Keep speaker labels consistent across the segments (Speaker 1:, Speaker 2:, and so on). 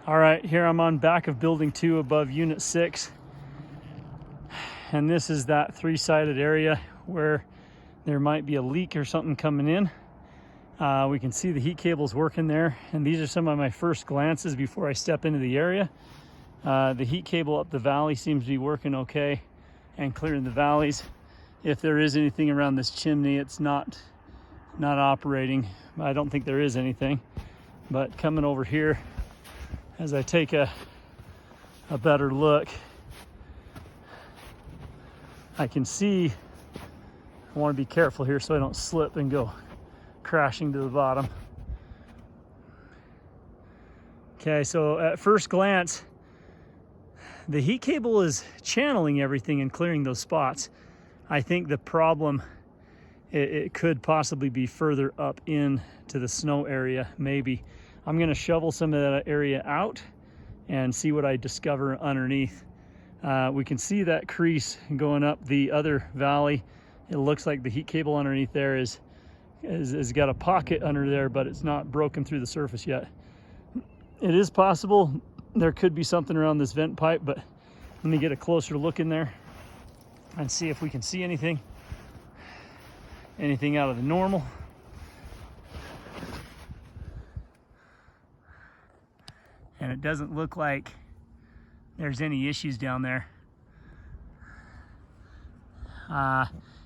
Speaker 1: All right, here I'm on back of building 2 above unit 6. And this is that 3-sided area where there might be a leak or something coming in. We can see the heat cables working there. And these are some of my first glances before I step into the area. The heat cable up the valley seems to be working okay and clearing the valleys. If there is anything around this chimney, it's not operating. I don't think there is anything. But coming over here, as I take a better look, I can see, I want to be careful here so I don't slip and go crashing to the bottom. Okay, so at first glance, the heat cable is channeling everything and clearing those spots. I think the problem, it could possibly be further up in to the snow area, maybe. I'm gonna shovel some of that area out and see what I discover underneath. We can see that crease going up the other valley. It looks like the heat cable underneath there is got a pocket under there, but it's not broken through the surface yet. It is possible there could be something around this vent pipe, but let me get a closer look in there and see if we can see anything out of the normal. And it doesn't look like there's any issues down there.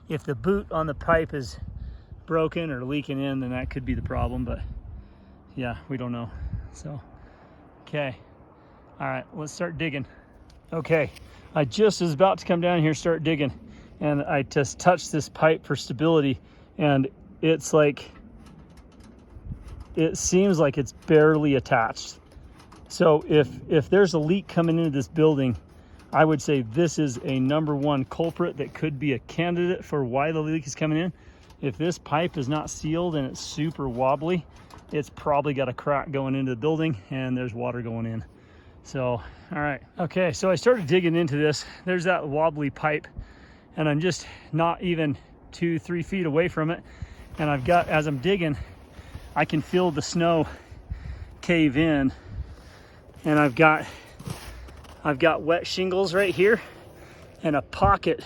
Speaker 1: If the boot on the pipe is broken or leaking in, then that could be the problem, but yeah, we don't know. So, okay. All right, let's start digging. Okay, I just was about to come down here, start digging, and I just touched this pipe for stability, and it's like, it seems like it's barely attached. So if there's a leak coming into this building, I would say this is a #1 culprit that could be a candidate for why the leak is coming in. If this pipe is not sealed and it's super wobbly, it's probably got a crack going into the building and there's water going in. So, all right. Okay, so I started digging into this. There's that wobbly pipe, and I'm just not even 2-3 feet away from it. And I've got, as I'm digging, I can feel the snow cave in. And I've got wet shingles right here and a pocket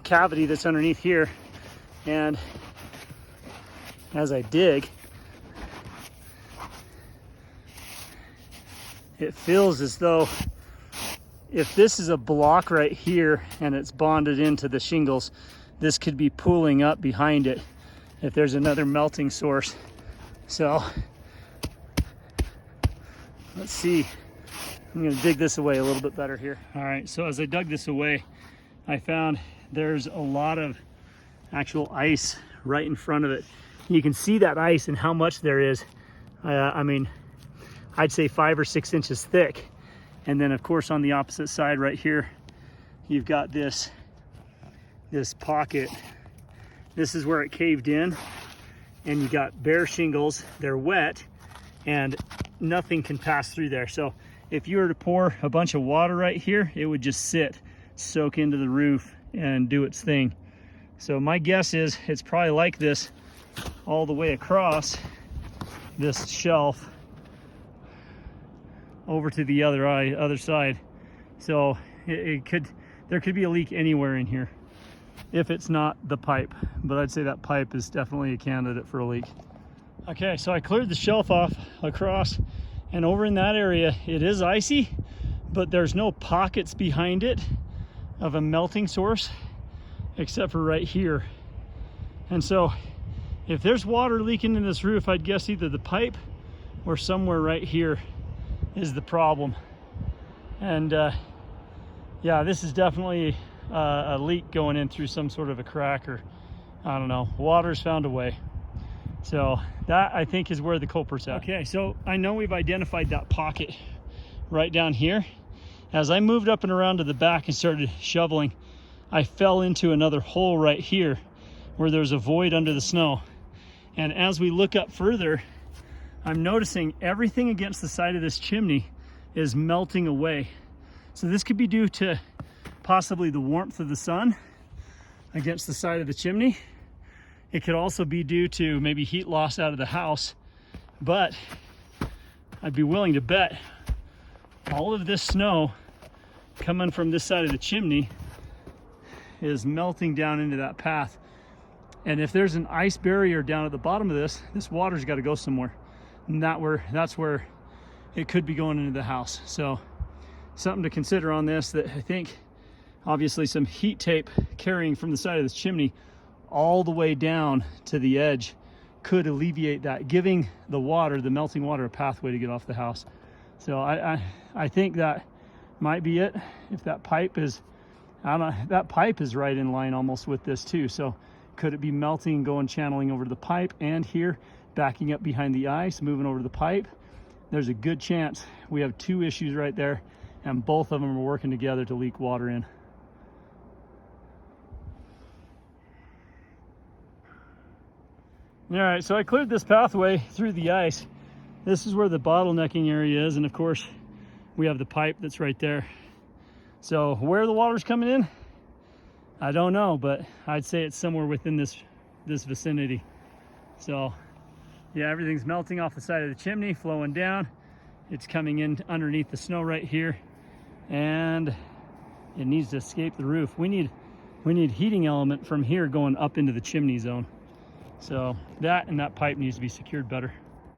Speaker 1: cavity that's underneath here. And as I dig, it feels as though if this is a block right here and it's bonded into the shingles, this could be pooling up behind it if there's another melting source. So let's see. I'm gonna dig this away a little bit better here. All right, so as I dug this away, I found there's a lot of actual ice right in front of it. You can see that ice and how much there is. I mean, I'd say 5 or 6 inches thick. And then of course on the opposite side right here, you've got this pocket. This is where it caved in, and you got bare shingles. They're wet and nothing can pass through there. So if you were to pour a bunch of water right here, it would just sit, soak into the roof and do its thing. So my guess is it's probably like this all the way across this shelf over to the other side. So there could be a leak anywhere in here if it's not the pipe, but I'd say that pipe is definitely a candidate for a leak. Okay, so I cleared the shelf off across, and over in that area it is icy, but there's no pockets behind it of a melting source except for right here. And so if there's water leaking in this roof, I'd guess either the pipe or somewhere right here is the problem. And yeah, this is definitely a leak going in through some sort of a crack, or I don't know, water's found a way. So that, I think, is where the culprit's at. Okay, so I know we've identified that pocket right down here. As I moved up and around to the back and started shoveling, I fell into another hole right here where there's a void under the snow. And as we look up further, I'm noticing everything against the side of this chimney is melting away. So this could be due to possibly the warmth of the sun against the side of the chimney. It could also be due to maybe heat loss out of the house, but I'd be willing to bet all of this snow coming from this side of the chimney is melting down into that path. And if there's an ice barrier down at the bottom of this water's got to go somewhere. And that's where it could be going into the house. So something to consider on this, that I think obviously some heat tape carrying from the side of this chimney all the way down to the edge could alleviate that, giving the water, the melting water, a pathway to get off the house. So I think that might be it. If that pipe is, I don't know, that pipe is right in line almost with this too. So could it be melting, going channeling over to the pipe, and here backing up behind the ice, moving over to the pipe? There's a good chance we have two issues right there, and both of them are working together to leak water in. All right, so I cleared this pathway through the ice. This is where the bottlenecking area is, and of course we have the pipe that's right there. So where the water's coming in, I don't know, but I'd say it's somewhere within this vicinity. So yeah, everything's melting off the side of the chimney, flowing down. It's coming in underneath the snow right here, and it needs to escape the roof. We need heating element from here going up into the chimney zone. So that and that pipe needs to be secured better.